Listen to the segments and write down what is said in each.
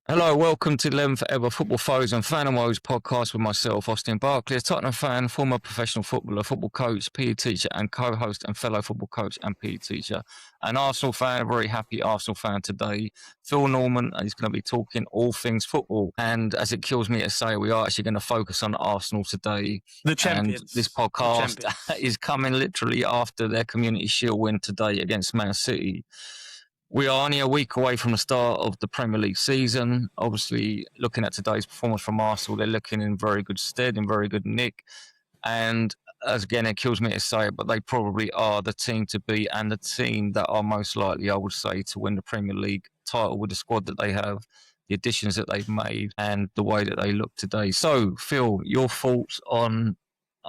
Hello, welcome to 11th Ever Football Foes and Fandom Woes podcast with myself, Austin Barkley, a Tottenham fan, former professional footballer, football coach, PE teacher and co-host and fellow football coach and PE teacher. An Arsenal fan, a very happy Arsenal fan today. Phil Norman, and he's going to be talking all things football. And as it kills me to say, we are actually going to focus on Arsenal today. The champions. And this podcast is coming literally after their Community Shield win today against Man City. We are only a week away from the start of the Premier League season. Obviously, looking at today's performance from Arsenal, they're looking in very good stead, in very good nick. And as again, it kills me to say it, but they probably are the team to beat and the team that are most likely, I would say, to win the Premier League title with the squad that they have, the additions that they've made, and the way that they look today. So, Phil, your thoughts on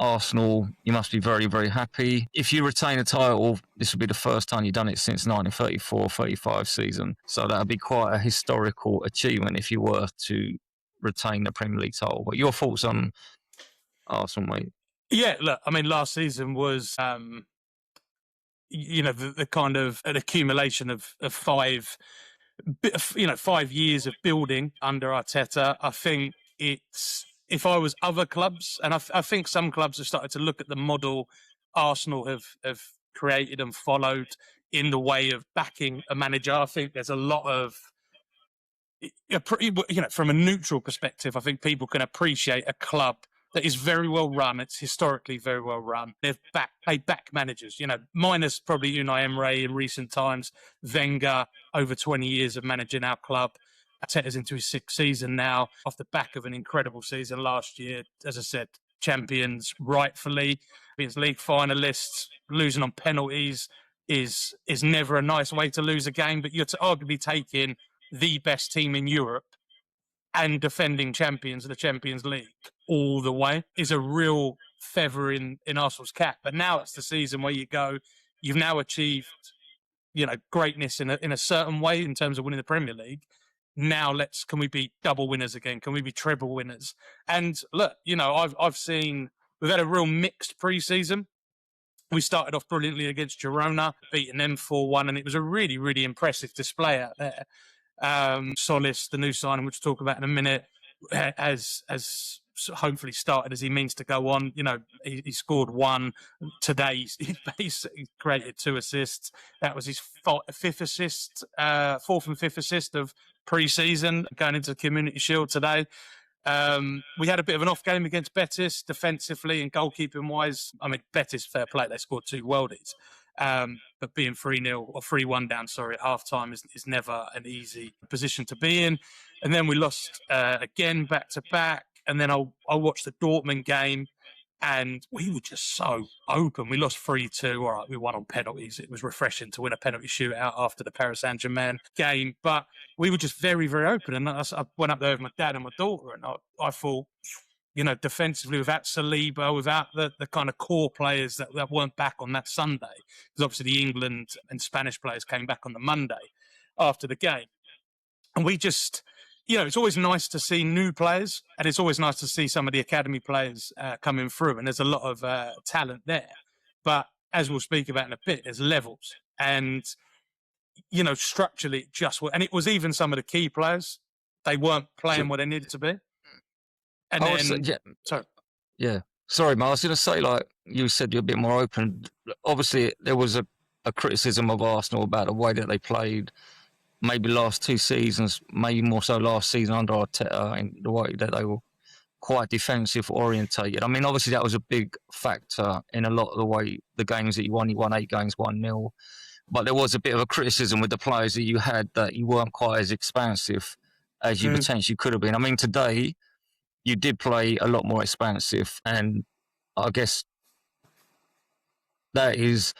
Arsenal? You must be very, very happy. If you retain a title, this would be the first time you've done it since 1934-35 season. So that would be quite a historical achievement if you were to retain the Premier League title. But your thoughts on Arsenal, mate? Yeah, look, I mean, last season was, the kind of an accumulation of 5 years of building under Arteta. I think if I was other clubs, and I think some clubs have started to look at the model Arsenal have created and followed in the way of backing a manager. I think there's a lot of, from a neutral perspective, I think people can appreciate a club that is very well run. It's historically very well run. They back managers, minus probably Unai Emery in recent times, Wenger over 20 years of managing our club. Arteta's into his 6th season now, off the back of an incredible season last year. As I said, champions rightfully, Champions League finalists. Losing on penalties is never a nice way to lose a game, but you're arguably taking the best team in Europe and defending champions of the Champions League all the way is a real feather in Arsenal's cap. But now it's the season where you've now achieved, greatness in a certain way in terms of winning the Premier League. Now can we be double winners again? Can we be treble winners? And look, I've seen we've had a real mixed pre-season. We started off brilliantly against Girona, beating them 4-1, and it was a really, really impressive display out there. Tzolis, the new signing, which we'll talk about in a minute, has hopefully started as he means to go on. He scored 1 today. He created 2 assists. That was his 4th and 5th assist of pre-season, going into the Community Shield today. We had a bit of an off game against Betis defensively and goalkeeping wise. I mean, Betis, fair play, they scored 2 worldies. But being 3-0 or 3-1 down, at half time is never an easy position to be in. And then we lost again back to back. And then I watched the Dortmund game and we were just so open. We lost 3-2. All right, we won on penalties. It was refreshing to win a penalty shootout after the Paris Saint-Germain game. But we were just very, very open. And I went up there with my dad and my daughter and I thought, defensively without Saliba, without the kind of core players that weren't back on that Sunday, because obviously the England and Spanish players came back on the Monday after the game. And we just, it's always nice to see new players, and it's always nice to see some of the academy players coming through, and there's a lot of talent there. But as we'll speak about in a bit, there's levels. And, structurally, and it was even some of the key players, they weren't playing what they needed to be. And Sorry, Mark. I was going to say, like you said, you're a bit more open. Obviously, there was a criticism of Arsenal about the way that they played, maybe last 2 seasons, maybe more so last season under Arteta, and the way that they were quite defensive orientated. I mean, obviously, that was a big factor in a lot of the way the games that you won. You won 8 games, 1-0. But there was a bit of a criticism with the players that you had that you weren't quite as expansive as you potentially could have been. I mean, today you did play a lot more expansive, and I guess that is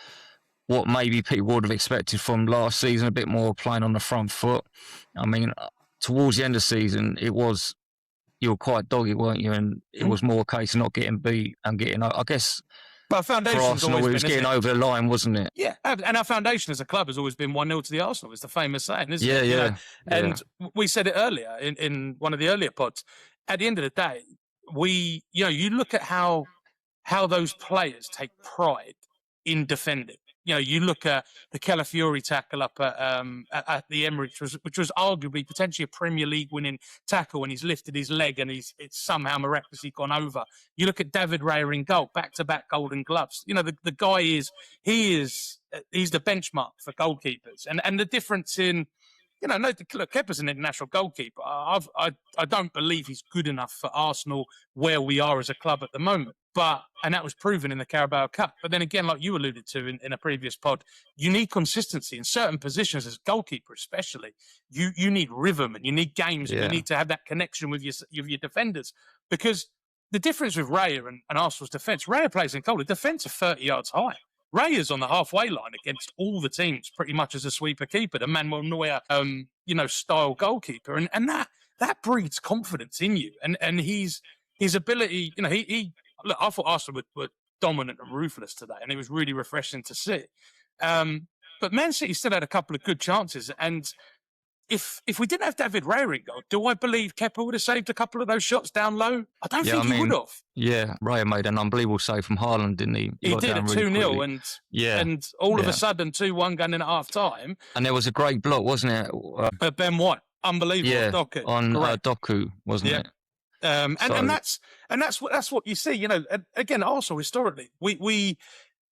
what maybe people would have expected from last season, a bit more playing on the front foot. I mean, towards the end of the season, you were quite doggy, weren't you? And it was more a case of not getting beat and getting, I guess, but for Arsenal, it was getting over the line, wasn't it? Yeah, and our foundation as a club has always been 1-0 to the Arsenal. It's the famous saying, isn't it? Yeah. And we said it earlier in one of the earlier pods. At the end of the day, you look at how those players take pride in defending. you look at the Calafiori tackle up at the Emirates, which was arguably potentially a Premier League winning tackle, and he's lifted his leg and it's somehow miraculously gone over. You look at David Raya in goal, back-to-back Golden Gloves. The guy he's the benchmark for goalkeepers, and the difference in. Look, Kepa's an international goalkeeper. I don't believe he's good enough for Arsenal where we are as a club at the moment. And that was proven in the Carabao Cup. But then again, like you alluded to in a previous pod, you need consistency in certain positions as goalkeeper, especially. You need rhythm and you need games. And you need to have that connection with your defenders. Because the difference with Raya and Arsenal's defence, Raya plays in goal. The defence are 30 yards high. Raya's on the halfway line against all the teams, pretty much as a sweeper keeper, the Manuel Neuer, style goalkeeper, and that breeds confidence in you. And his ability, look, I thought Arsenal were dominant and ruthless today, and it was really refreshing to see. But Man City still had a couple of good chances, and if we didn't have David Raya in goal, do I believe Kepa would have saved a couple of those shots down low? I don't think he would have. Yeah, Raya made an unbelievable save from Haaland, didn't he? He did a 2-0, and all of a sudden 2-1 going in at half time. And there was a great block, wasn't it? Ben White, unbelievable. Yeah, Doku. On Doku, wasn't it? And that's what you see. Again, Arsenal historically, we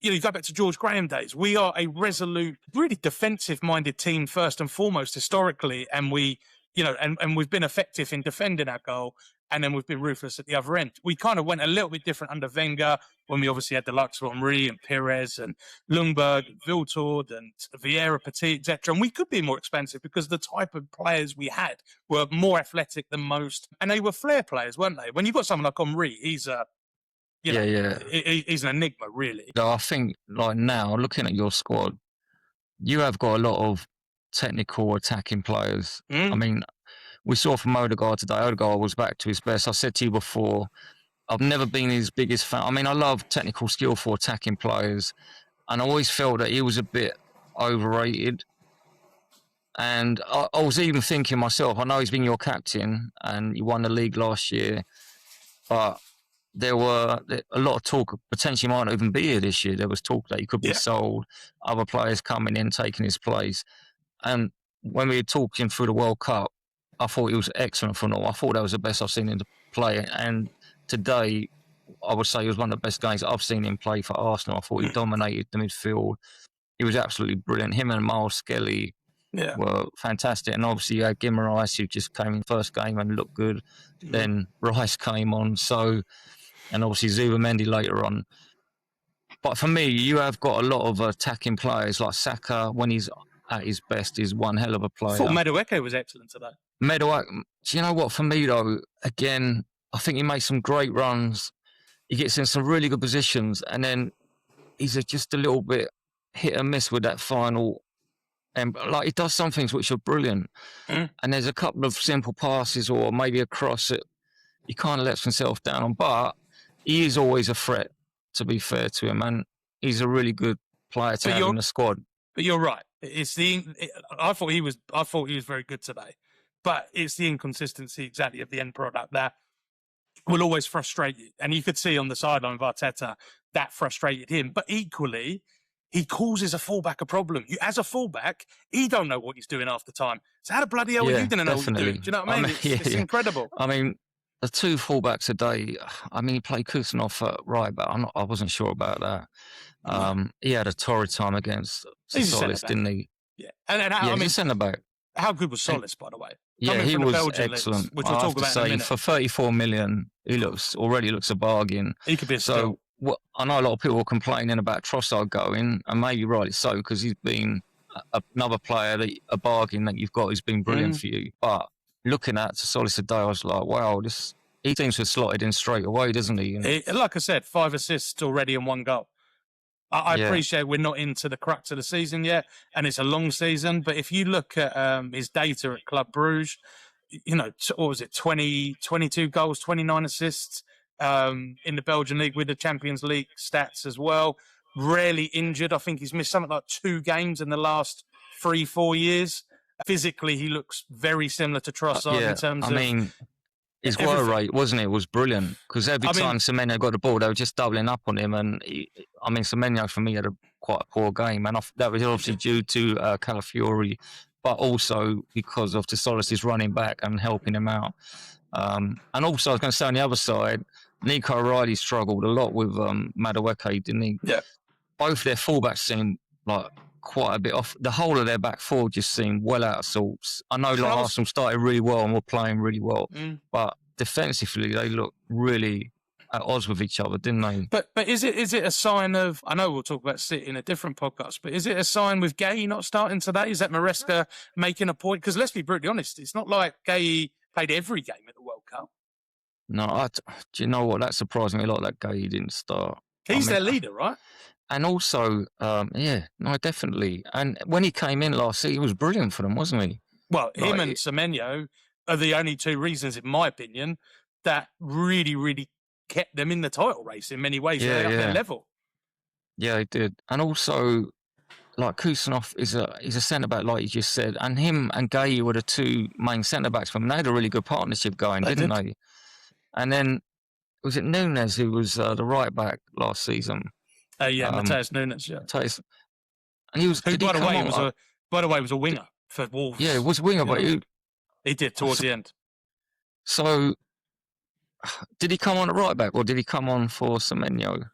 you go back to George Graham days. We are a resolute, really defensive-minded team first and foremost historically, and we've been effective in defending our goal, and then we've been ruthless at the other end. We kind of went a little bit different under Wenger when we obviously had the likes of Henry and Pires and Ljungberg and Viltord and Vieira, Petit, etc. And we could be more expensive because the type of players we had were more athletic than most, and they were flair players, weren't they? When you've got someone like Henry, he's an enigma, really. So I think, like now, looking at your squad, you have got a lot of technical attacking players. I mean, we saw from Odegaard today, Odegaard was back to his best. I said to you before, I've never been his biggest fan. I mean, I love technical skill for attacking players, and I always felt that he was a bit overrated. And I was even thinking myself, I know he's been your captain and he won the league last year, but there were a lot of talk, potentially might not even be here this year. There was talk that he could be sold, other players coming in, taking his place. And when we were talking through the World Cup, I thought he was excellent for all. I thought that was the best I've seen him play. And today, I would say he was one of the best games I've seen him play for Arsenal. I thought he dominated the midfield. He was absolutely brilliant. Him and Miles Skelly were fantastic. And obviously you had Guimaraes, who just came in first game and looked good. Then Rice came on. And obviously Zubimendi later on. But for me, you have got a lot of attacking players like Saka. When he's at his best, is one hell of a player. I thought Madueke was excellent today. Madueke, do you know what? For me, though, again, I think he makes some great runs. He gets in some really good positions, and then he's just a little bit hit and miss with that final. And he does some things which are brilliant. And there's a couple of simple passes or maybe a cross that he kind of lets himself down on. But he is always a threat, to be fair to him, and he's a really good player to have in the squad. But you're right. I thought he was very good today, but it's the inconsistency exactly of the end product that will always frustrate you. And you could see on the sideline of Arteta that frustrated him. But equally, he causes a fullback a problem. As a fullback, he don't know what he's doing half the time. So how the bloody hell you didn't know what you're doing? Do you know what I mean? It's incredible. I mean, the two fullbacks today, I mean, he played Kusanov at right back. I wasn't sure about that. He had a torrid time against Tzolis, didn't he? Yeah. And he's a centre-back. How good was Tzolis, by the way? Yeah, he was excellent. Leagues, which we'll talk about in a minute. For 34 million, he already looks a bargain. He could be a steal. I know a lot of people are complaining about Trossard going, and maybe rightly so, because he's been another player, a bargain that you've got who's been brilliant for you. But looking at Tzolis today, I was like, wow, he seems to have slotted in straight away, doesn't he? Like I said, 5 assists already and 1 goal. I appreciate we're not into the crux of the season yet, and it's a long season. But if you look at his data at Club Brugge, what was it, 22 goals, 29 assists in the Belgian League with the Champions League stats as well. Rarely injured. I think he's missed something like 2 games in the last 3-4 years. Physically, he looks very similar to Trossard in terms of... I mean, his wire rate, wasn't it, was brilliant. Because every time Semenyo got the ball, they were just doubling up on him. And Semenyo for me had quite a poor game, and that was obviously due to Calafiori, but also because of Tzolis running back and helping him out. And also, I was going to say on the other side, Nico O'Reilly struggled a lot with Madueke, didn't he? Yeah. Both their fullbacks seemed like quite a bit off. The whole of their back four just seemed well out of sorts. I know Arsenal started really well and were playing really well, but defensively they looked really at odds with each other, didn't they? But is it a sign of? I know we'll talk about City in a different podcast, but is it a sign with Gay not starting today? Is that Maresca making a point? Because let's be brutally honest, it's not like Gay played every game at the World Cup. No, do you know what? That surprised me a lot that Gay didn't start. He's their leader, right? And also, definitely. And when he came in last season, he was brilliant for them, wasn't he? Well, him and Semenyo are the only two reasons, in my opinion, that really, really kept them in the title race in many ways. They're up their level. Yeah, he did. And also, like Kusanov is a centre-back, like you just said. And him and Gay were the two main centre-backs for them. They had a really good partnership going, didn't they? And then, was it Nunes who was the right-back last season? Mateus Nunes, yeah. And he was, who, by the way, was a winger for Wolves. Yeah, it was a winger, but he did towards the end. So, did he come on at right back, or did he come on for Semenyo?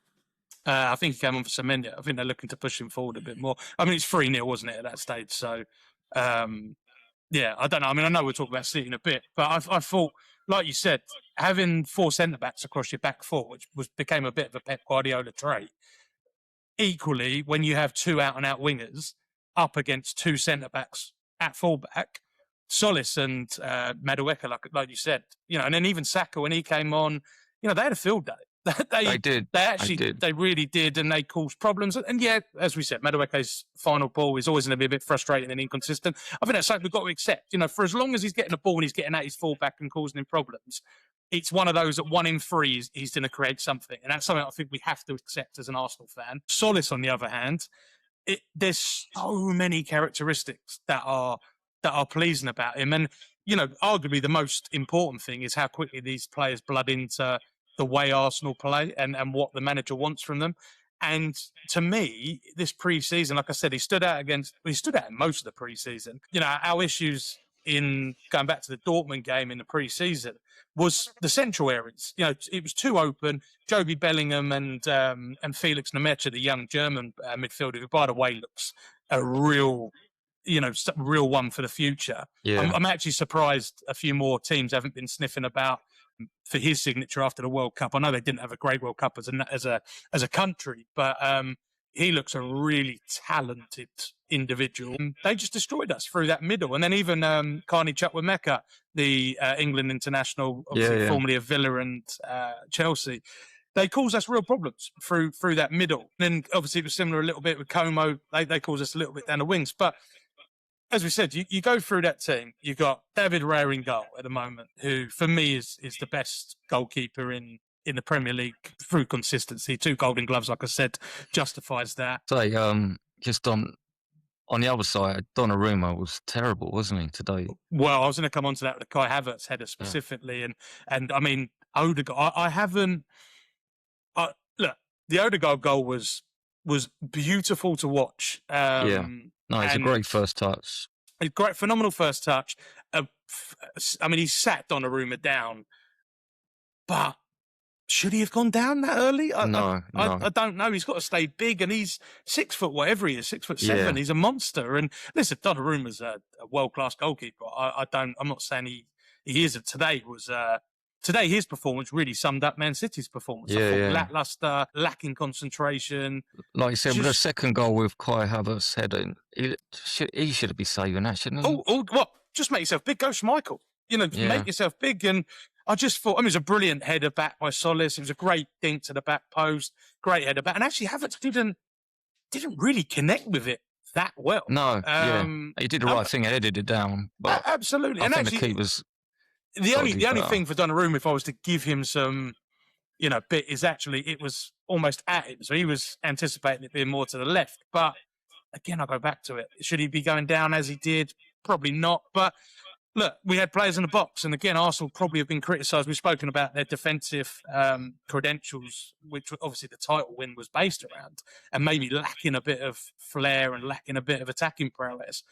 I think he came on for Semenyo. I think they're looking to push him forward a bit more. I mean, it's 3-0, wasn't it, at that stage? So, I don't know. I mean, I know we'll talk about City in a bit, but I thought, like you said, having four centre-backs across your back four, which became a bit of a Pep Guardiola trait, equally, when you have two out-and-out wingers up against two centre-backs at full-back, Tzolis and Madueke, like you said, and then even Saka, when he came on, they had a field day. They did. They really did, and they caused problems. And as we said, Madueke's final ball is always going to be a bit frustrating and inconsistent. I think that's something we've got to accept. For as long as he's getting the ball and he's getting at his fullback and causing him problems, it's one of those that 1 in 3 he's going to create something, and that's something I think we have to accept as an Arsenal fan. Tzolis, on the other hand, there's so many characteristics that are pleasing about him, and arguably the most important thing is how quickly these players blood into the way Arsenal play and what the manager wants from them. And to me, this pre-season, like I said, he stood out in most of the pre-season. Our issues in going back to the Dortmund game in the pre-season was the central areas. It was too open. Joby Bellingham and Felix Nemecha, the young German midfielder, who, by the way, looks a real one for the future. Yeah. I'm actually surprised a few more teams haven't been sniffing about for his signature after the World Cup. I know they didn't have a great World Cup as a country, but he looks a really talented individual. They just destroyed us through that middle. And then even Carney Chukwuemeka, the England international, obviously formerly of Villa and Chelsea, they caused us real problems through that middle. And then obviously it was similar a little bit with Como. They caused us a little bit down the wings. But as we said, you go through that team. You've got David Raya in goal at the moment, who for me is the best goalkeeper in the Premier League through consistency. 2 Golden Gloves, like I said, justifies that. So, just on the other side, Donnarumma was terrible, wasn't he, today? Well, I was going to come on to that with the Kai Havertz header specifically. And I mean, Odegaard, I haven't... look, the Odegaard goal was beautiful to watch. No, it's a great first touch. A great, phenomenal first touch. I mean, he sat Donnarumma down, but should he have gone down that early? No. I don't know. He's got to stay big, and he's 6 foot, whatever he is, 6'7". Yeah. He's a monster. And listen, Donnarumma's a world-class goalkeeper. I'm not saying he isn't. Today, his performance really summed up Man City's performance. Lackluster, lacking concentration. Like you said, with the second goal with Kai Havertz heading, he should be saving that, shouldn't he? What? Just make yourself big. Go Schmeichel. Make yourself big. And I just thought, it was a brilliant header back by Tzolis. It was a great dink to the back post. Great header back. And actually, Havertz didn't really connect with it that well. No, he did the right thing. He headed it down. But absolutely. I think the keeper's... The only thing for Donnarumma, if I was to give him some, bit, is actually it was almost at him. So he was anticipating it being more to the left. But again, I go back to it. Should he be going down as he did? Probably not. But look, we had players in the box, and again, Arsenal probably have been criticised. We've spoken about their defensive credentials, which obviously the title win was based around, and maybe lacking a bit of flair and lacking a bit of attacking prowess.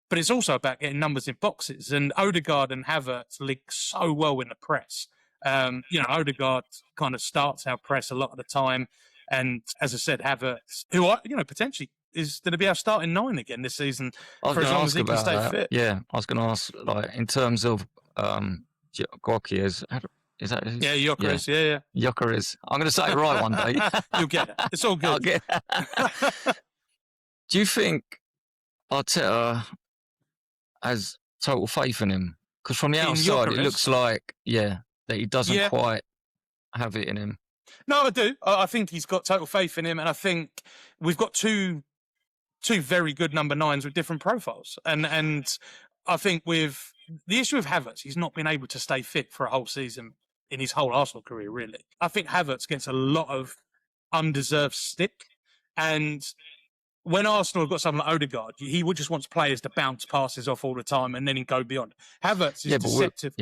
But it's also about getting numbers in boxes, and Odegaard and Havertz link so well in the press. Odegaard kind of starts our press a lot of the time, and as I said, Havertz, who potentially is going to be our starting 9 again this season for as long as he can stay fit. Yeah, I was going to ask, like, in terms of Gyokeres, is that his? Yeah, Gyokeres, yeah. Gyokeres. I'm going to say it right one day. You'll get it. It's all good. Do you think Arteta has total faith in him? Because from the outside, it looks like, that he doesn't quite have it in him. No, I do. I think he's got total faith in him, and I think we've got two very good number 9s with different profiles. And I think with the issue with Havertz, he's not been able to stay fit for a whole season in his whole Arsenal career, really. I think Havertz gets a lot of undeserved stick. And when Arsenal have got someone like Odegaard, he would just wants players to bounce passes off all the time and then he'd go beyond. Havertz is deceptive.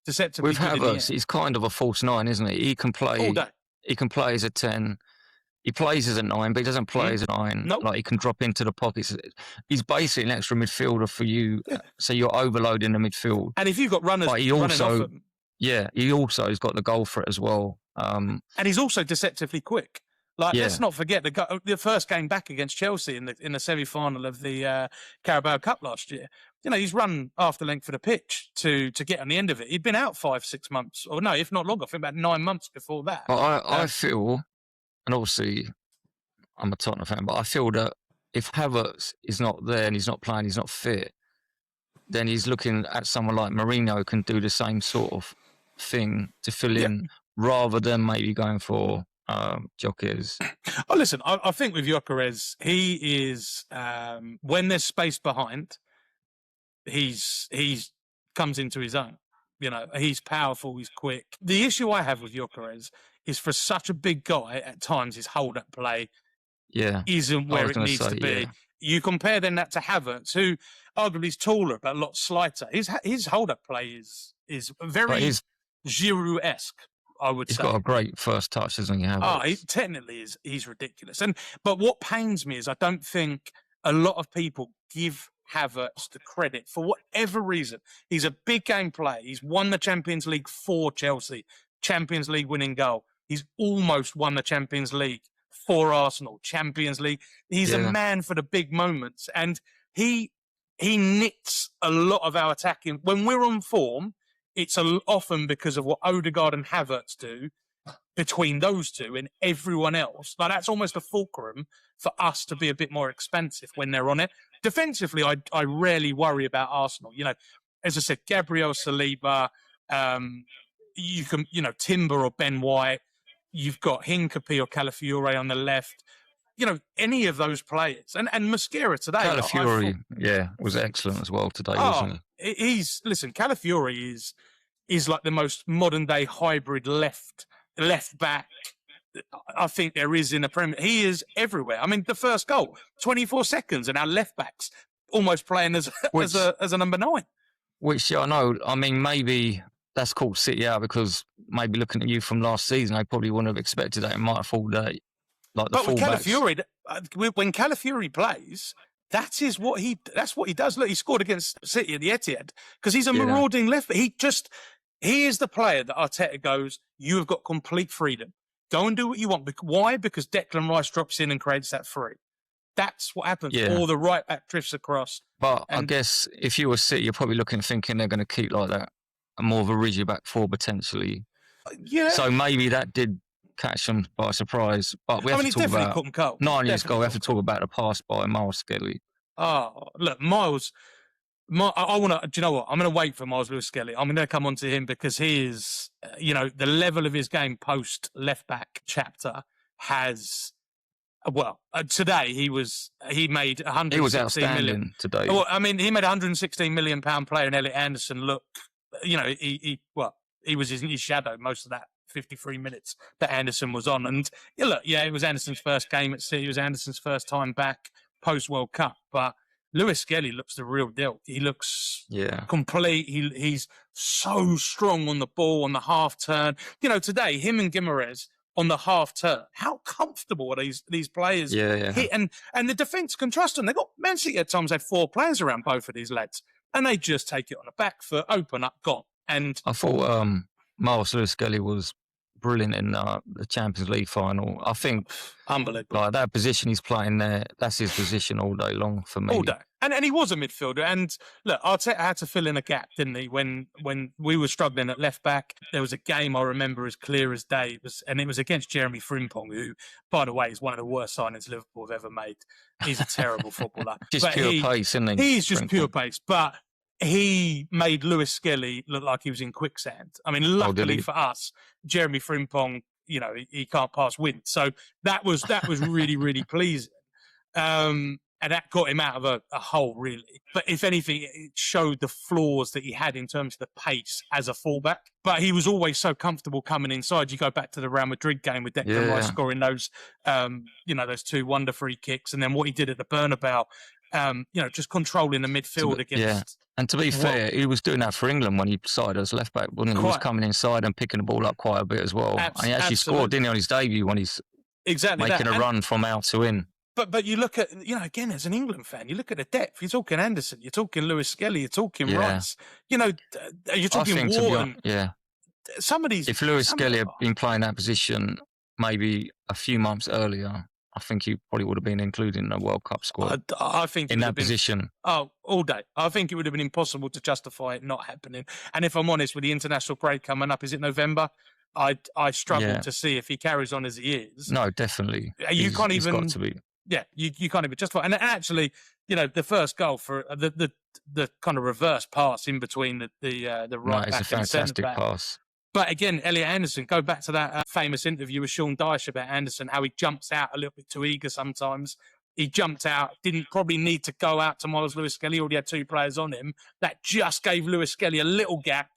Deceptively with Havertz, he's kind of a false 9, isn't he? He can play all day. He can play as a 10. He plays as a 9, but he doesn't play as a 9. Nope. Like, he can drop into the pockets. He's basically an extra midfielder for you. Yeah. So you're overloading the midfield. And if you've got runners, but he also has got the goal for it as well. And he's also deceptively quick. Like, let's not forget the first game back against Chelsea in the semi-final of the Carabao Cup last year. He's run half the length of the pitch to get on the end of it. He'd been out 5-6 months, or no, if not longer. I think about 9 months before that. But I feel, and obviously I'm a Tottenham fan, but I feel that if Havertz is not there and he's not playing, he's not fit, then he's looking at someone like Mourinho who can do the same sort of thing to fill in, rather than maybe going for Gyokeres. Oh, listen, I think with Gyokeres, he is when there's space behind, he's comes into his own. He's powerful, he's quick. The issue I have with Gyokeres is, for such a big guy, at times his hold-up play isn't where it needs to be. Yeah. You compare then that to Havertz, who arguably is taller but a lot slighter. His hold-up play is very Giroud-esque, I would say. He's got a great first touch, doesn't he? He technically he's ridiculous. But what pains me is I don't think a lot of people give Havertz the credit for whatever reason. He's a big game player. He's won the Champions League for Chelsea, Champions League winning goal. He's almost won the Champions League for Arsenal, Champions League. He's a man for the big moments, and he knits a lot of our attacking. When we're on form, it's often because of what Odegaard and Havertz do between those two, and everyone else. Like, that's almost a fulcrum for us to be a bit more expensive when they're on it. Defensively, I rarely worry about Arsenal. As I said, Gabriel Saliba, you can, Timber or Ben White, you've got Hincapié or Calafiore on the left. Any of those players. And Mosquera today. Calafiore, was excellent as well today, wasn't he? Calafiore is like the most modern day hybrid left back I think there is in the Premier. He is everywhere. I mean, the first goal, 24 seconds, and our left backs almost playing as a number 9. Which I know. I mean, maybe that's called City out, because maybe looking at you from last season, I probably wouldn't have expected that. It might have fallen like the fullbacks. But with Calafiore, when Calafiore plays, that's what he does. Look, he scored against City at the Etihad because he's a marauding left. He is the player that Arteta goes, you have got complete freedom. Go and do what you want. Why? Because Declan Rice drops in and creates that free. That's what happens. Or the right back drifts across. But I guess if you were City, you're probably thinking they're going to keep like that, more of a rigid back four potentially. Yeah. So maybe that did catch them by surprise. But we have to talk about 9 years ago. We have to talk about the pass by Miles Skelly. Oh, look, Miles. I want to. Do you know what? I'm going to wait for Miles Lewis-Skelly. I'm going to come on to him because he is, the level of his game post left back chapter has. Well, today he made 116 He was outstanding million today. Well, I mean, he made £116 million player, and Elliot Anderson look. He was in his shadow most of that 53 minutes that Anderson was on, and it was Anderson's first game at City. It was Anderson's first time back post World Cup, but Lewis Skelly looks the real deal. He looks Yeah. complete. He's so strong on the ball, on the half turn. Today, him and Guimaraes on the half turn, how comfortable are these players? Yeah. Hit, and the defence can trust them. They've got Man City at times had 4 players around both of these lads, and they just take it on the back foot, open up, gone. And I thought Miles Lewis Skelly was brilliant in the Champions League final. I think unbelievable. Like that position he's playing there, that's his position all day long for me. All day. And he was a midfielder. And look, Arteta had to fill in a gap, didn't he? When we were struggling at left back, there was a game I remember as clear as day. It was against Jeremy Frimpong, who, by the way, is one of the worst signings Liverpool have ever made. He's a terrible footballer. Just pure pace, isn't he? He's just pure pace. But he made Lewis Skelly look like he was in quicksand. I mean, luckily for us, Jeremy Frimpong, he can't pass wind. So that was really, really pleasing. And that got him out of a hole, really. But if anything, it showed the flaws that he had in terms of the pace as a fullback. But he was always so comfortable coming inside. You go back to the Real Madrid game with Declan Rice scoring those, those 2 wonder free kicks, and then what he did at the Bernabeu, just controlling the midfield against. Yeah. And to be fair, he was doing that for England when he started as left back, wasn't he? He was coming inside and picking the ball up quite a bit as well. And he actually scored, didn't he, on his debut when he's making a run from out to in. But you look at, again, as an England fan, you look at the depth. You're talking Anderson, you're talking Lewis Skelly, you're talking Rice. You're talking Wharton. Some of these. If Lewis Skelly had been playing that position maybe a few months earlier, I think he probably would have been included in the World Cup squad. I think in that position. Oh, all day. I think it would have been impossible to justify it not happening. And if I'm honest, with the international break coming up, is it November? I struggle to see if he carries on as he is. No, definitely. You can't even. He's got to be. Yeah, you can't even justify. And actually, the first goal for the kind of reverse pass in between the right back and centre back. Pass. But again, Elliot Anderson, go back to that famous interview with Sean Dyche about Anderson, how he jumps out a little bit too eager sometimes. He jumped out, didn't probably need to go out to Miles Lewis Skelly. He already had 2 players on him. That just gave Lewis Skelly a little gap,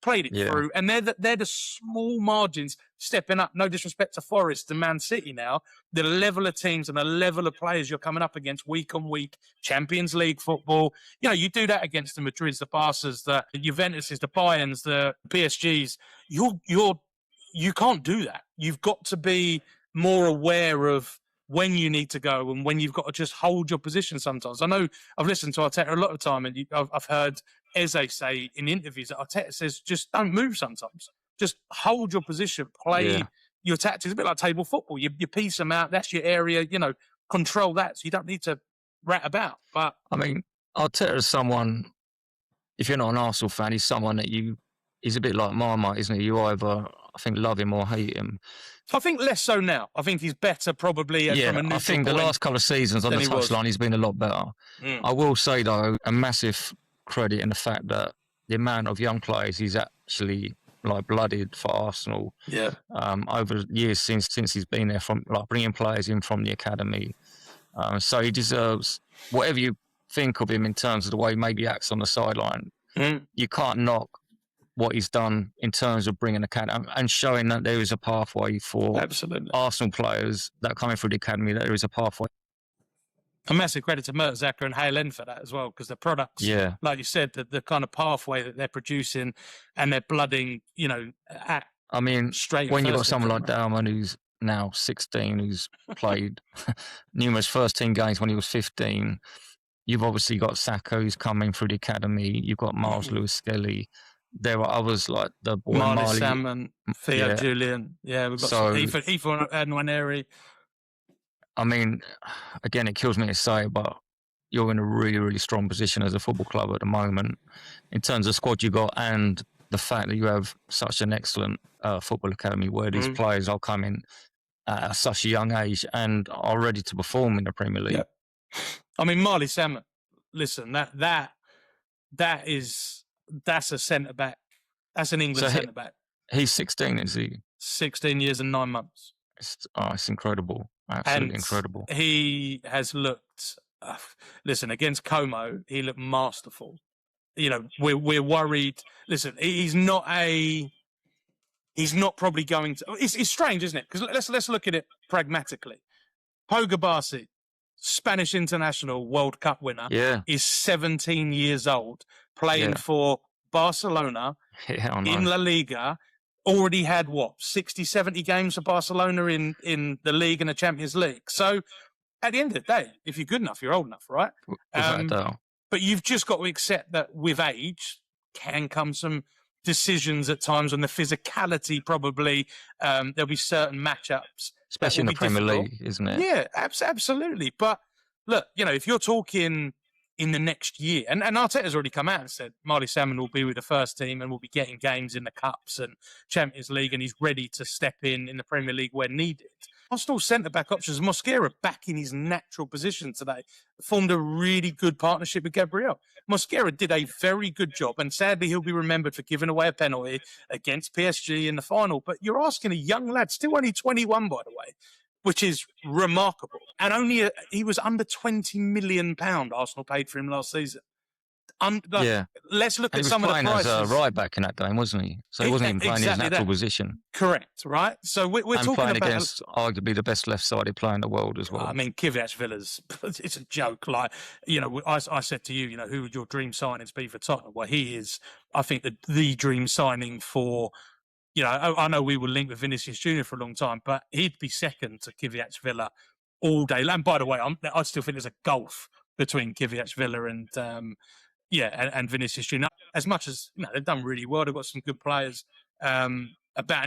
played it through. And they're the small margins stepping up. No disrespect to Forest and Man City now. The level of teams and the level of players you're coming up against week on week, Champions League football. You do that against the Madrids, the Barças, the Juventuses, the Bayerns, the PSGs. You can't do that. You've got to be more aware of when you need to go and when you've got to just hold your position sometimes. I know I've listened to Arteta a lot of time, and I've heard Eze say in interviews that Arteta says, just don't move sometimes. Just hold your position, play your tactics. A bit like table football. You piece them out. That's your area. Control that. So you don't need to rat about. But I mean, Arteta is someone, if you're not an Arsenal fan, he's someone that he's a bit like Marmite, isn't he? You either, I think, love him or hate him. I think less so now. I think he's better probably. I think the last couple of seasons on the touchline, he's been a lot better. I will say, though, a massive credit in the fact that the amount of young players he's actually blooded for Arsenal over the years since he's been there, from bringing players in from the academy. So he deserves whatever you think of him in terms of the way he maybe acts on the sideline. You can't knock what he's done in terms of bringing the academy and showing that there is a pathway for Arsenal players that are coming through the academy, that there is a pathway. A massive credit to Mertesacker and Halen for that as well, because the products, like you said, the kind of pathway that they're producing and they're blooding, straight. When you've got someone like Dalman, who's now 16, who's played numerous first-team games when he was 15, you've obviously got Saka, who's coming through the academy. You've got Miles Lewis Skelly. There are others like the boy Marley Salmon, Theo Jurrien. Yeah, we've got Ethan Nwaneri. I mean, again, it kills me to say, but you're in a really, really strong position as a football club at the moment in terms of squad you got and the fact that you have such an excellent football academy where these players are coming at such a young age and are ready to perform in the Premier League. Yeah. I mean, Marley Salmon, listen, that's a centre-back. That's an England centre-back. He's 16, is he? 16 years and 9 months. It's incredible. Absolutely incredible. He has looked, listen, against Como, he looked masterful. We're worried. Listen, he's not probably going to, it's strange, isn't it? Because let's look at it pragmatically. Pogba Barsi, Spanish international World Cup winner, Yeah. is 17 years old, playing for Barcelona I in know. La Liga. Already had, 60, 70 games for Barcelona in the league and the Champions League. So at the end of the day, if you're good enough, you're old enough, right? Without a doubt. But you've just got to accept that with age can come some decisions at times on the physicality, probably. There'll be certain matchups. Especially in the Premier League, isn't it? Yeah, absolutely. But look, if you're talking in the next year, and Arteta's already come out and said Marley Salmon will be with the first team and will be getting games in the Cups and Champions League, and he's ready to step in the Premier League when needed. Arsenal centre-back options, Mosquera back in his natural position today, formed a really good partnership with Gabriel. Mosquera did a very good job, and sadly he'll be remembered for giving away a penalty against PSG in the final. But you're asking a young lad, still only 21 by the way, which is remarkable. And he was under £20 million Arsenal paid for him last season. Let's look at some of the prices. He was playing as a right back in that game, wasn't he? So he wasn't even playing his natural position. Correct, right? So we're talking playing about against arguably the best left-sided player in the world as well. I mean, Kvyat it's a joke. Like, I said to you, who would your dream signings be for Tottenham? Well, he is, I think, the dream signing for, I know we were linked with Vinicius Jr. for a long time, but he'd be second to Kvyat Villa all day. And by the way, I still think there's a gulf between Kvyat Villa and Vinicius Jr. As much as they've done really well, they've got some good players and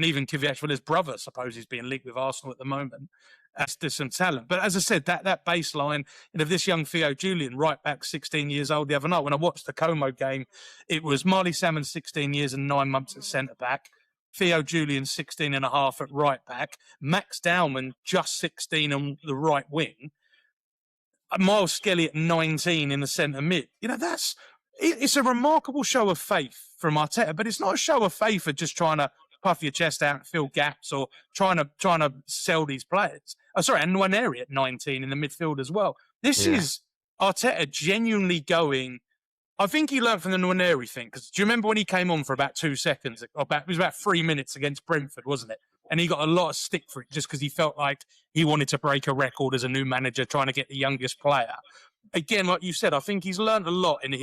even Kvyat Villa's brother, I suppose, he's being linked with Arsenal at the moment. There's some talent, but as I said, that baseline of this young Theo Julian, right back, 16 years old. The other night when I watched the Como game, it was Marley Salmon 16 years and 9 months at centre back. Theo Julian 16 and a half at right back. Max Dowman just 16 on the right wing. Miles Skelly at 19 in the centre mid. It's a remarkable show of faith from Arteta, but it's not a show of faith for just trying to puff your chest out and fill gaps or trying to sell these players. And Nwaneri at 19 in the midfield as well. This is Arteta genuinely going. I think he learned from the Nwaneri thing, because do you remember when he came on for about 2 seconds? It was about 3 minutes against Brentford, wasn't it? And he got a lot of stick for it just because he felt like he wanted to break a record as a new manager, trying to get the youngest player. Again, like you said, I think he's learned a lot in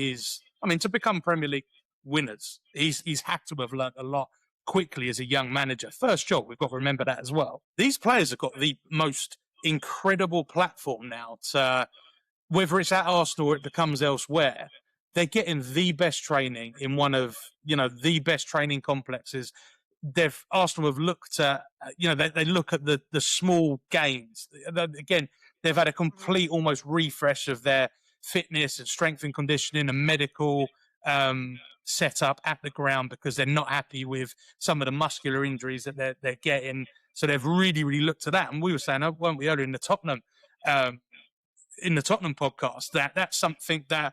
to become Premier League winners. He's had to have learned a lot quickly as a young manager. First job, we've got to remember that as well. These players have got the most incredible platform now to, whether it's at Arsenal or it becomes elsewhere, they're getting the best training in one of, the best training complexes. Arsenal have looked at, they look at the small gains. Again, they've had a complete almost refresh of their fitness and strength and conditioning and medical setup at the ground, because they're not happy with some of the muscular injuries that they're getting. So they've really, really looked at that. And we were saying, weren't we, earlier in the Tottenham podcast, that's something that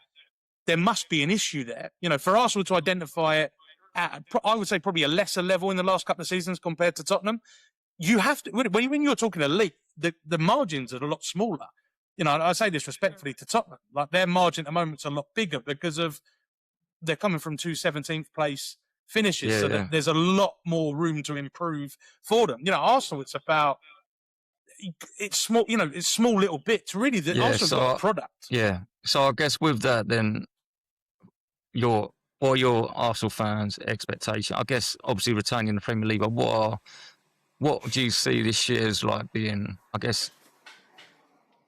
there must be an issue there. For Arsenal to identify it at, I would say, probably a lesser level in the last couple of seasons compared to Tottenham. You have to, when you're talking elite, the margins are a lot smaller. I say this respectfully to Tottenham, like their margin at the moment is a lot bigger because of they're coming from 2 17th place finishes, there's a lot more room to improve for them. Arsenal, it's small, it's small little bits. Really, Arsenal's got a product. Yeah. So I guess with that, then your Arsenal fans' expectation, I guess, obviously retaining the Premier League, but what do you see this year as like being, I guess,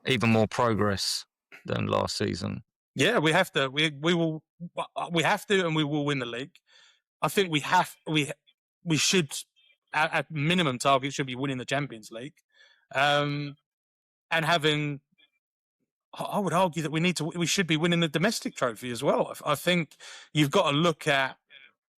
even more progress than last season? Yeah, we have to. We have to, and we will win the league. I think we should, at minimum target, should be winning the Champions League, and having. I would argue that we should be winning the domestic trophy as well. I think you've got to look at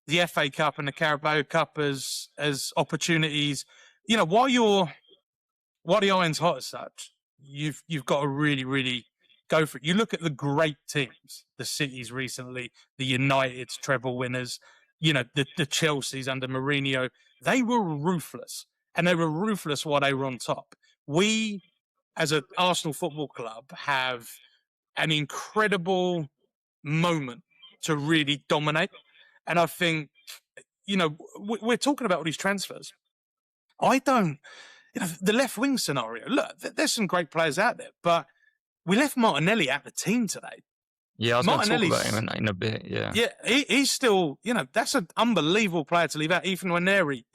the FA Cup and the Carabao Cup as opportunities. While the iron's hot as such, you've got to really, really go for it. You look at the great teams, the Cities recently, the United's treble winners, the Chelsea's under Mourinho. They were ruthless, and they were ruthless while they were on top. We, as an Arsenal Football Club, have an incredible moment to really dominate. And I think, we're talking about all these transfers. I don't, the left wing scenario, look, there's some great players out there, but we left Martinelli out of the team today. Yeah, I was going to talk about him in a bit, yeah. Yeah, he's still, that's an unbelievable player to leave out. Ethan Nwaneri,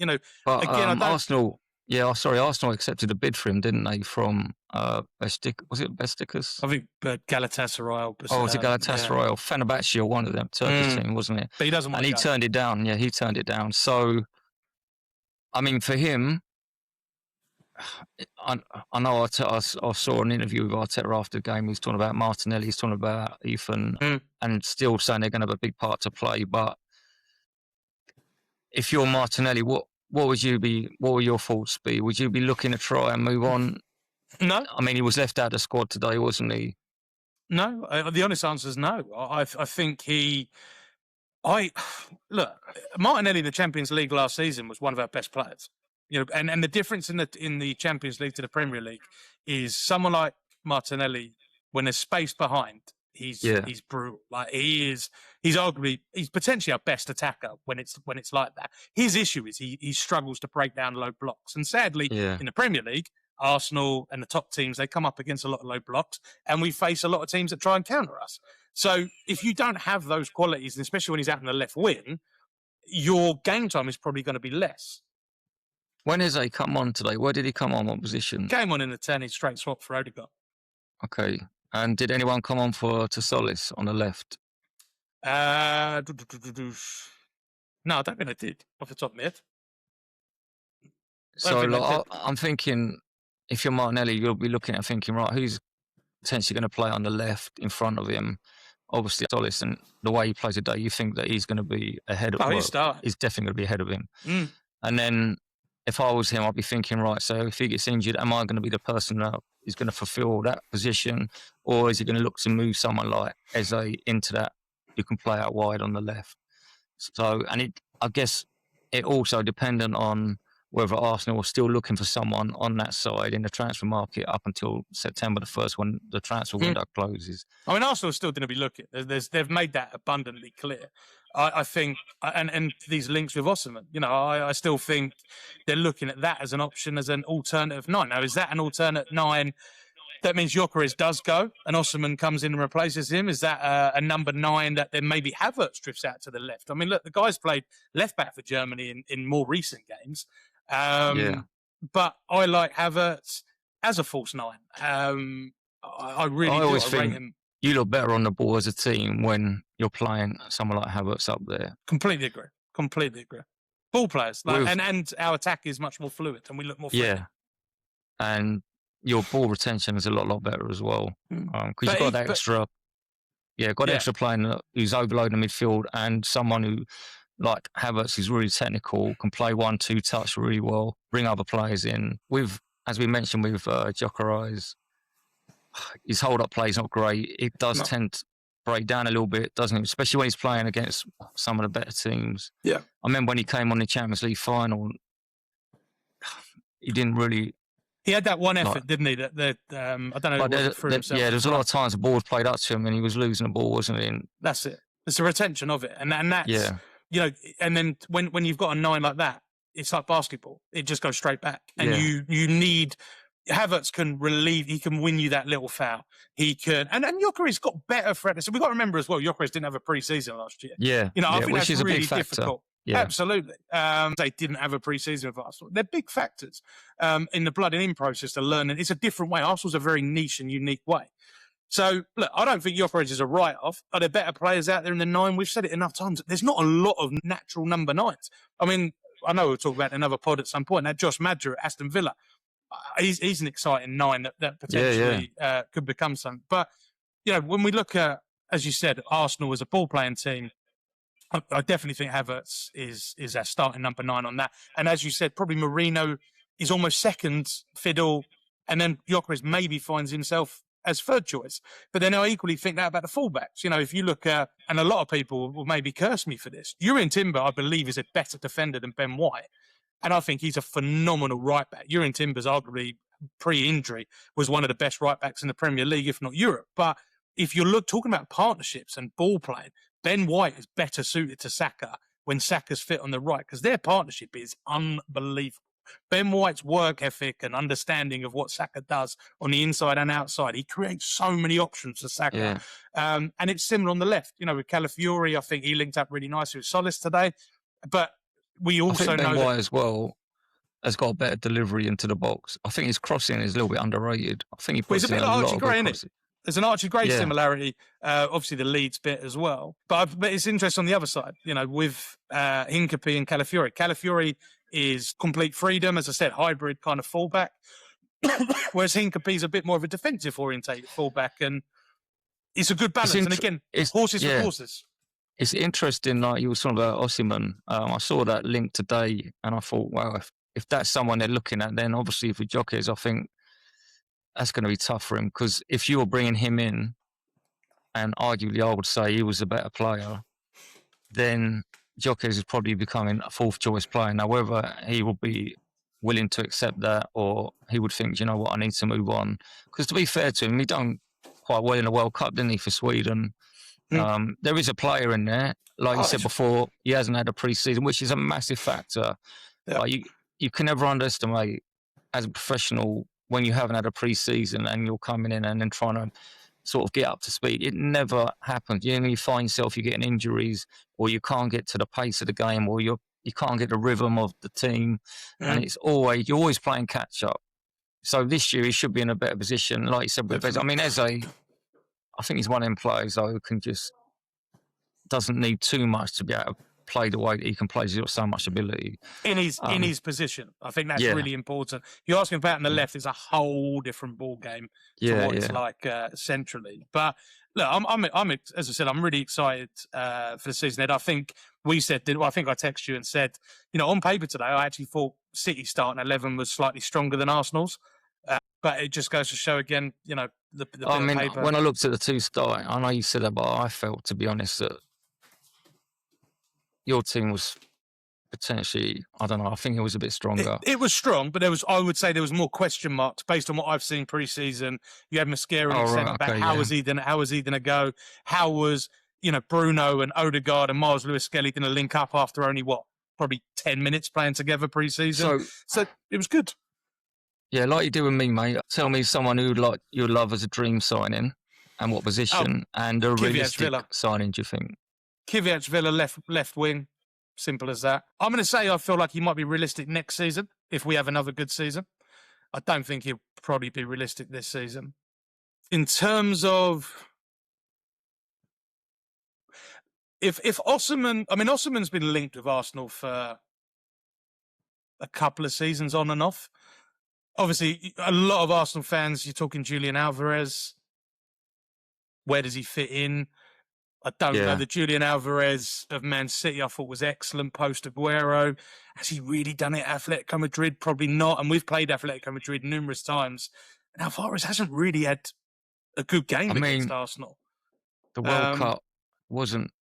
But again, Arsenal accepted a bid for him, didn't they, from was it Besticus? I think Galatasaray. Was it Galatasaray or Fenerbahce or one of them, Turkish team, wasn't it? But he doesn't want to. And he turned it down. Yeah, he turned it down. So, I mean, for him, I know I saw an interview with Arteta after the game. He was talking about Martinelli, he's talking about Ethan, and still saying they're going to have a big part to play. But if you're Martinelli, what would your thoughts be? Would you be looking to try and move on? No. I mean, he was left out of the squad today, wasn't he? No. The honest answer is no. I think look, Martinelli in the Champions League last season was one of our best players. And the difference in the Champions League to the Premier League is someone like Martinelli, when there's space behind, he's brutal. Like he's potentially our best attacker when it's like that. His issue is he struggles to break down low blocks, and sadly in the Premier League, Arsenal and the top teams, they come up against a lot of low blocks, and we face a lot of teams that try and counter us. So if you don't have those qualities, and especially when he's out in the left wing, your game time is probably going to be less. When has he come on today? Where did he come on? What position? Came on in the 10, straight swap for Odegaard. Okay. And did anyone come on for Tzolis on the left? No, I don't think I did, off the top of my head. So I'm thinking, if you're Martinelli, you'll be looking at thinking, right, who's potentially going to play on the left in front of him? Obviously, Tzolis, and the way he plays today, you think that he's going to be ahead of him. He's definitely going to be ahead of him. And then, if I was him, I'd be thinking, right, so if he gets injured, am I going to be the person that is going to fulfill that position? Or is he going to look to move someone like Ezri into that who can play out wide on the left? So, and I guess it also dependent on whether Arsenal are still looking for someone on that side in the transfer market up until September the 1st when the transfer window closes. I mean, Arsenal are still going to be looking. They've made that abundantly clear. I think, and these links with Osimhen, I still think they're looking at that as an option, as an alternative 9. Now, is that an alternate 9? That means Gyokeres does go and Osimhen comes in and replaces him. Is that a number 9 that then maybe Havertz drifts out to the left? I mean, look, the guy's played left back for Germany in more recent games. But I like Havertz as a false 9. I really always rate him. You look better on the ball as a team when you're playing someone like Havertz up there. Completely agree. Ball players. And our attack is much more fluid and we look more fluid. Yeah. And your ball retention is a lot better as well. Because you've got that extra... extra player who's overloading the midfield and someone who, like Havertz, is really technical, can play 1-2 touch really well, bring other players in. As we mentioned with Gyokeres, his hold-up play is not great. It does tend to break down a little bit, doesn't it? Especially when he's playing against some of the better teams. Yeah. I remember when he came on the Champions League final, he didn't really... He had that one effort, didn't he? That I don't know. There was a lot of times the ball was played up to him and he was losing the ball, wasn't he? And that's it. It's the retention of it. And that's, and then when you've got a 9 like that, it's like basketball. It just goes straight back. And you need... Havertz can he can win you that little foul. He can, and Gyokeres got better for it. So we've got to remember as well, Gyokeres didn't have a pre-season last year. I think which that's is a really big factor. Difficult. Yeah. Absolutely. They didn't have a pre-season with Arsenal. They're big factors in the blooding-in process to learn. And it's a different way. Arsenal's a very niche and unique way. So, look, I don't think Gyokeres is a write-off. Are there better players out there in the 9? We've said it enough times. There's not a lot of natural number 9s. I mean, I know we'll talk about another pod at some point. That Josh Madger at Aston Villa. He's an exciting 9 that potentially could become something. But, when we look at, as you said, Arsenal as a ball-playing team, I definitely think Havertz is our starting number 9 on that. And as you said, probably Merino is almost second fiddle, and then Gyokeres maybe finds himself as third choice. But then I equally think that about the fullbacks. If you look at, and a lot of people will maybe curse me for this, Jurrien Timber, I believe, is a better defender than Ben White. And I think he's a phenomenal right back. Jurrien Timber's arguably pre-injury was one of the best right backs in the Premier League, if not Europe. But if you're talking about partnerships and ball playing, Ben White is better suited to Saka when Saka's fit on the right, because their partnership is unbelievable. Ben White's work ethic and understanding of what Saka does on the inside and outside, he creates so many options for Saka. And it's similar on the left. With Calafiori, I think he linked up really nicely with Tzolis today. But we also know Ben White that as well has got a better delivery into the box. I think his crossing is a little bit underrated. I think he puts he's a in bit a like lot Archie of Gray, good isn't it? There's an Archie Gray similarity, obviously the Leeds bit as well. But it's interesting on the other side, with Hincapi and Calafiori. Calafiori is complete freedom, as I said, hybrid kind of fullback, whereas Hincapi's a bit more of a defensive orientated fullback, and it's a good balance. And again, it's horses for courses. It's interesting, like you were talking about Osimhen. I saw that link today, and I thought, wow, if that's someone they're looking at, then obviously for Gyokeres, I think that's going to be tough for him, because if you're bringing him in, and arguably I would say he was a better player, then Gyokeres is probably becoming a fourth choice player. Now, whether he will be willing to accept that, or he would think, you know what, I need to move on. Because to be fair to him, he done quite well in the World Cup, didn't he, for Sweden? There is a player in there. Like you said before, he hasn't had a pre-season, which is a massive factor. Yeah. Like you can never underestimate, as a professional, when you haven't had a pre-season and you're coming in and then trying to sort of get up to speed. It never happens. You find yourself, you're getting injuries, or you can't get to the pace of the game, or you can't get the rhythm of the team. And you're always playing catch up. So this year he should be in a better position. Like you said, Ezri, I think he's one of them players who doesn't need too much to be able to play the way that he can play. He's got so much ability in his position. I think that's really important. You're asking about on the left is a whole different ball game to what it's like centrally. But look, I'm as I said, I'm really excited for the season. Ed, I think I think I texted you and said, on paper today, I actually thought City's starting 11 was slightly stronger than Arsenal's. But it just goes to show again, the paper. When I looked at the two starting, I know you said that, but I felt, to be honest, that your team was potentially, I don't know, I think it was a bit stronger. It was strong, but I would say there was more question marks based on what I've seen pre-season. You had Mascara in centre back. How was he going to go? How was, Bruno and Odegaard and Miles Lewis-Skelly going to link up after only probably 10 minutes playing together pre-season? So it was good. Yeah, like you do with me, mate. Tell me someone who you'd love as a dream signing, and what position, and a realistic signing, do you think? Kvyat Villa left wing, simple as that. I'm going to say I feel like he might be realistic next season if we have another good season. I don't think he'll probably be realistic this season. In terms of if Osimhen, Osimhen's been linked with Arsenal for a couple of seasons on and off. Obviously, a lot of Arsenal fans, you're talking Jurrien Alvarez. Where does he fit in? I don't know. The Jurrien Alvarez of Man City, I thought was excellent post Aguero. Has he really done it at Atletico Madrid? Probably not. And we've played Atletico Madrid numerous times. And Alvarez hasn't really had a good game against Arsenal. The World Cup wasn't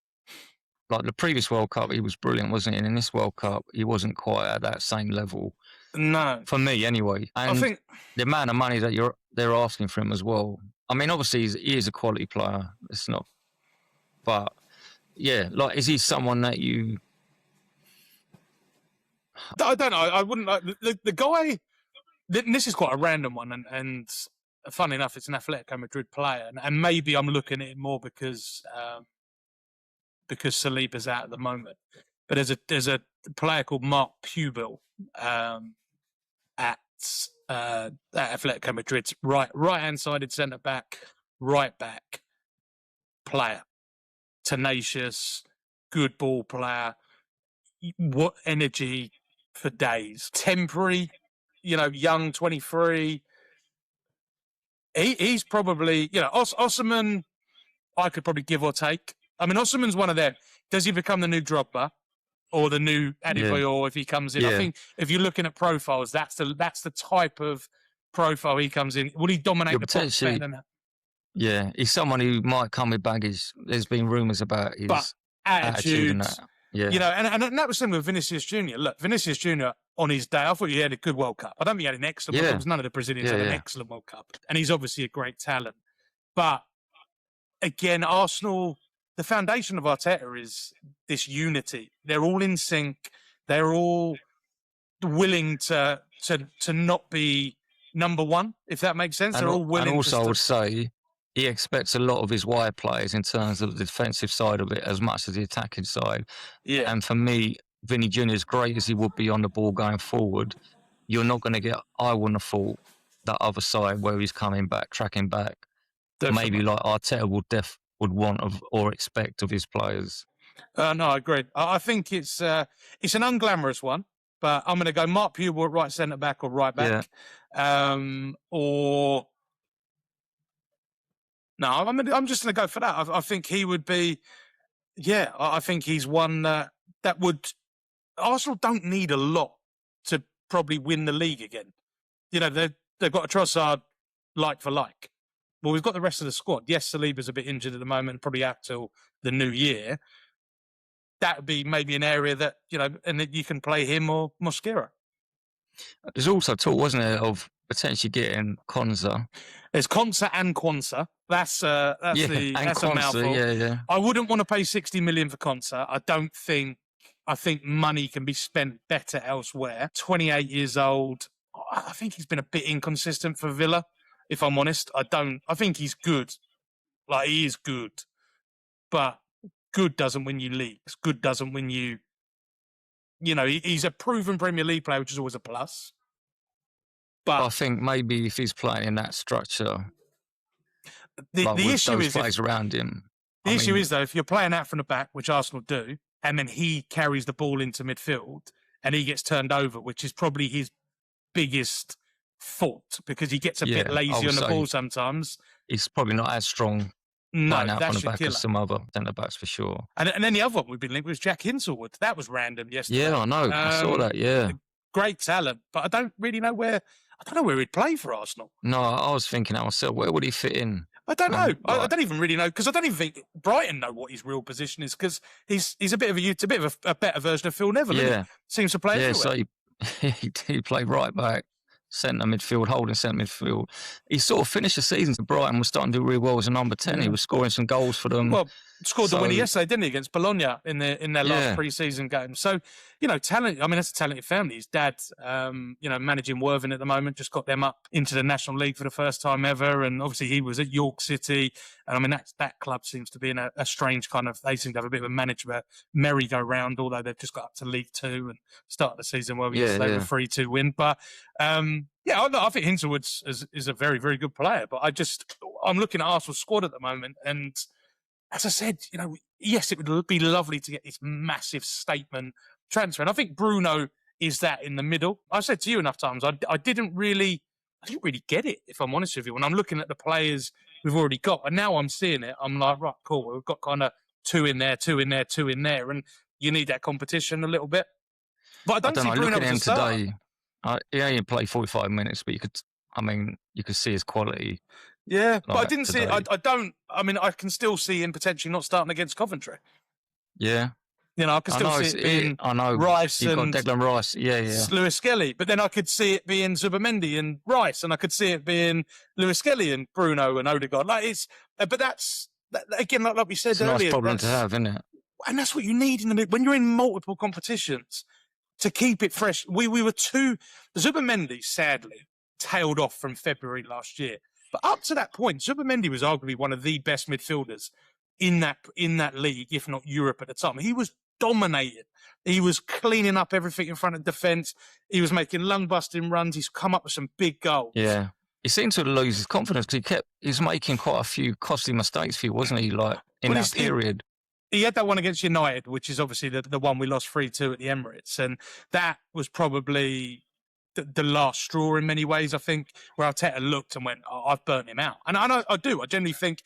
like the previous World Cup. He was brilliant, wasn't he? And in this World Cup, he wasn't quite at that same level. No, for me anyway. And I think the amount of money that they're asking for him as well. Obviously he is a quality player. It's not, but is he someone that you? I don't know. I wouldn't. The guy. This is quite a random one, and funny enough, it's an Atletico Madrid player, and maybe I'm looking at it more because Saliba's out at the moment. But there's a player called Mark Pubil at Atletico Madrid's right-hand sided centre back, right back player, tenacious, good ball player. What energy for days? Temporary, young, 23. He's probably, Osimhen. I could probably give or take. Osimhen's one of them. Does he become the new Drogba? Or the new Adebayor if he comes in. I think if you're looking at profiles, that's the type of profile he comes in. Will he dominate the box better than that? Yeah, he's someone who might come with baggage. There's been rumours about his attitude and that. Yeah. And that was similar with Vinicius Jr. Look, Vinicius Jr. on his day, I thought he had a good World Cup. I don't think he had an excellent World Cup because none of the Brazilians had an excellent World Cup. And he's obviously a great talent. But again, Arsenal, the foundation of Arteta is this unity. They're all in sync. They're all willing to not be number one, if that makes sense. They're all willing. And also, I would say he expects a lot of his wide players in terms of the defensive side of it as much as the attacking side. Yeah. And for me, Vinny Jr., as great as he would be on the ball going forward, you're not going to get, I wouldn't have thought, that other side where he's coming back, tracking back. Definitely. Maybe like Arteta would want or expect of his players. No, I agree. I think it's an unglamorous one, but I'm going to go Mark Pugh at right centre back or right back, or no, I'm just going to go for that. I think he would be. Yeah, I think he's one that would. Arsenal don't need a lot to probably win the league again. You know, they've got a Trossard like for like. Well, we've got the rest of the squad. Yes, Saliba's a bit injured at the moment, probably out till the new year. That would be maybe an area that, you know, and that you can play him or Mosquera. There's also talk, wasn't there, of potentially getting Konsa. There's Konsa and Quansah. That's a mouthful. Yeah. I wouldn't want to pay 60 million for Konsa. I think money can be spent better elsewhere. 28 years old. I think he's been a bit inconsistent for Villa, if I'm honest. I think he's good. Like, he is good. But good doesn't win you leagues. Good doesn't win you... You know, he's a proven Premier League player, which is always a plus. But I think maybe if he's playing in that structure, the issue those is players around him. The issue is, though, if you're playing out from the back, which Arsenal do, and then he carries the ball into midfield and he gets turned over, which is probably his biggest fault because he gets a bit lazy on the ball sometimes. He's probably not as strong playing out from the back as some other centre-backs for sure. And then the other one we've been linked was Jack Hinselwood. That was random yesterday. Yeah, I know. I saw that, yeah. Great talent, but I don't really know where he'd play for Arsenal. No, I was thinking to myself, where would he fit in? I don't know. I don't even really know because I don't even think Brighton know what his real position is because he's a bit of a better version of Phil Neville. Yeah, seems to play everywhere. So he played right back, centre midfield, holding centre midfield. He sort of finished the season for Brighton, was starting to do really well as a number 10. He was scoring some goals for them. Well, scored the winner yesterday, didn't he, against Bologna in their last pre-season game. So, you know, talent. I mean, that's a talented family. His dad, managing Worthing at the moment, just got them up into the National League for the first time ever. And obviously he was at York City. And I mean, that club seems to be in a strange kind of, they seem to have a bit of a management merry-go-round, although they've just got up to League Two and started the season where they were 3-2 win. But, I think Hinselwood is a very, very good player. But I'm looking at Arsenal's squad at the moment and, as I said, you know, yes, it would be lovely to get this massive statement transfer. And I think Bruno is that in the middle. I've said to you enough times, I didn't really get it, if I'm honest with you. When I'm looking at the players we've already got, and now I'm seeing it, I'm like, right, cool. We've got kind of two in there, and you need that competition a little bit. But I don't see Bruno as a starter. Today, he only played 45 minutes, but you could see his quality. Yeah, but I didn't see it. I can still see him potentially not starting against Coventry. Yeah. You know, I can still see it being Rice and Declan Rice. Yeah. Lewis Skelly. But then I could see it being Zubimendi and Rice, and I could see it being Lewis Skelly and Bruno and Odegaard. But that's again, like we said earlier. It's a nice problem to have, isn't it? And that's what you need when you're in multiple competitions to keep it fresh. We were Zubimendi, sadly, tailed off from February last year. But up to that point, Zubimendi was arguably one of the best midfielders in that league, if not Europe at the time. He was dominating. He was cleaning up everything in front of defence. He was making lung-busting runs. He's come up with some big goals. Yeah. He seemed to lose his confidence because he was making quite a few costly mistakes for you, wasn't he, in that period? He had that one against United, which is obviously the one we lost 3-2 at the Emirates. And that was probably the last straw in many ways, I think, where Arteta looked and went, I've burnt him out. And I do. I generally think,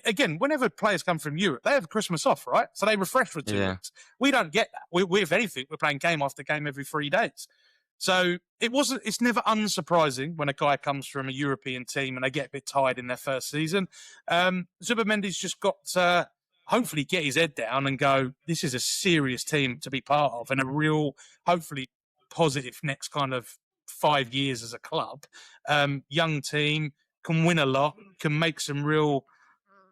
again, whenever players come from Europe, they have Christmas off, right? So they refresh for 2 weeks. We don't get that. We, if anything, we're playing game after game every 3 days. So it's never unsurprising when a guy comes from a European team and they get a bit tired in their first season. Zubimendi's just got to hopefully get his head down and go, this is a serious team to be part of and a real, hopefully positive next kind of 5 years as a club. Young team, can win a lot, can make some real,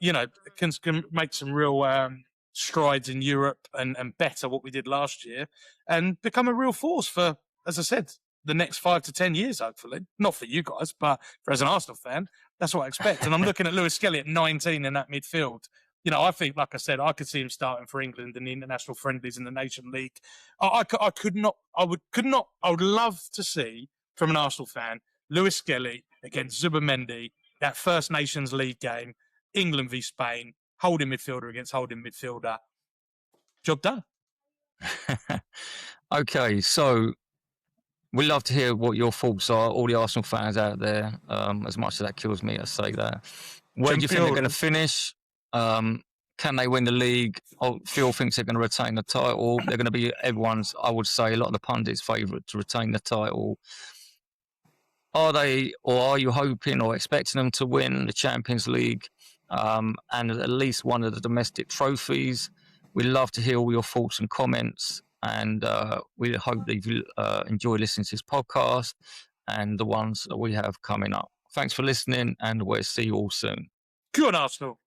can make some real strides in Europe and better what we did last year and become a real force for as I said, the next 5 to 10 years, hopefully. Not for you guys, but as an Arsenal fan, that's what I expect. And I'm looking at Lewis Skelly at 19 in that midfield. You know, I think, like I said, I could see him starting for England in the international friendlies in the Nation League. I would love to see, from an Arsenal fan, Lewis Skelly against Zubimendi, that first Nations League game, England v Spain, holding midfielder against holding midfielder. Job done. Okay, so we'd love to hear what your thoughts are, all the Arsenal fans out there, as much as that kills me to say that. Where do you think they're going to finish? Can they win the league? Phil thinks they're going to retain the title. They're going to be everyone's, I would say, a lot of the pundits' favourite to retain the title. Are they, or are you hoping or expecting them to win the Champions League and at least one of the domestic trophies? We'd love to hear all your thoughts and comments, and we hope that you enjoy listening to this podcast and the ones that we have coming up. Thanks for listening, and we'll see you all soon. Go on, Arsenal.